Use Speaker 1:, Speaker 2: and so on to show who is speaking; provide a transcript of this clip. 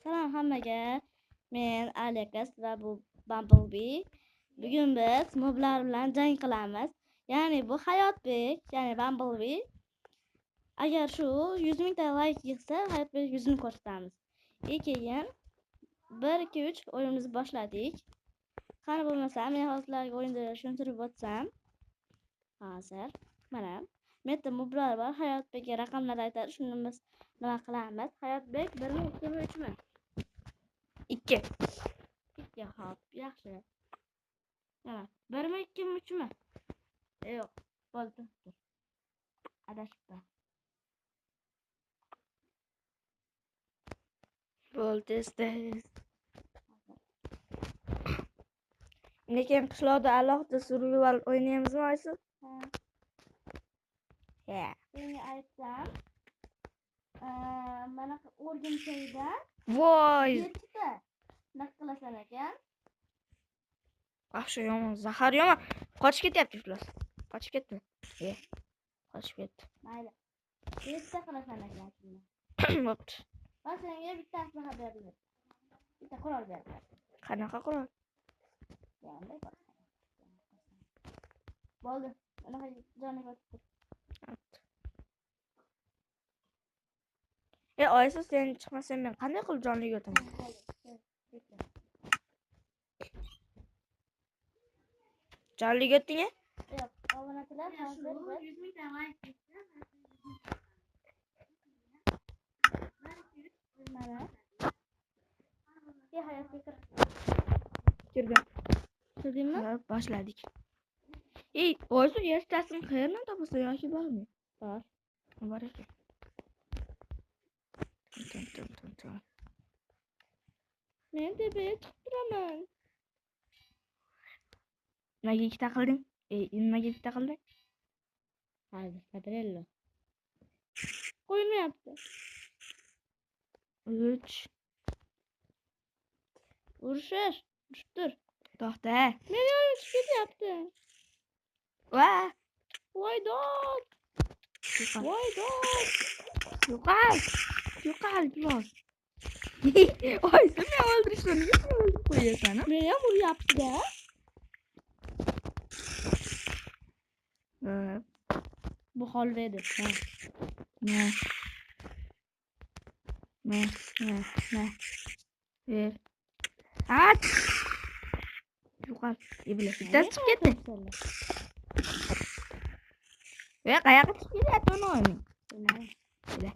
Speaker 1: Salom hammaga. Men Alex va bu Bumblebee. Bugun biz moblar bilan jang qilamiz. Ya'ni bu Hayotbek, ya'ni Bumblebee. Agar shu 100 mingta like yig'sa, Hayotbek 100 ming ko'rsatamiz. Keyin 1 2 3 o'yinimizni boshladik. Qani bo'lmasa, men hozirlarga o'yinda tushuntirib o'tsam. Hozir mana bu yerda moblar bor. Hayotbekga raqamlar aytadi. Shuni biz nima qilamiz? Hayotbek 1 mi 2 mi 3 mi? 2. 2 hop, yaxshi. Mana 1 mi 2 mi 3 mi? Yo'q, bo'ldi. Adashibdi. Bo'ldi, isteriz. Lekin qishloqda alohida survival o'ynaymizmi oysiz? Ha. Ha. Senga aytsam, mana o'rgimchakda voy 7 ta naqlasan ekan. Yaxshi yomon, zahar yomon. Qochib ketyapti iflos. Qochib ketdi. Qochib ketdi. Mayli. 7 ta qilasan ekan shuni. Bo'pti. Va senga bitta aslaha beriladi. Bitta qurol beriladi. Qanaqa qurol? Bo'ldi. Mana joniga o'tdi. Oysiz sen chiqmasang men qanday qilib joniga o'taman? Joniga o'tding-a? Yo'q, obunachilar hozir 100 mingta like mana. Hayotga kirdim. Kirdingmi? Boshladik. Oysiz ertasini qayerdan topasan yoki bormi? Bor. Bor ekan. Men tepaga chiqib turaman. Nimaga ikkita qilding? Nimaga ikkita qilding? Hozir patrello. Qo'ymayapti. 3. Urushir. Tur. To'xta. Men yo'lim chiqib ketyapti. Va. Voy dod. Voy dod. Yo'qal biroz. Oy, sen meni o'ldirishni nega o'ldirib qo'yasan? Men ham uryapti-da. Bu holda edi. Ver. At. Yo'qal. Iblis. Bittasi chiqib ketdi. Ve qayoqqa chiqib ketyapti uni? Mana.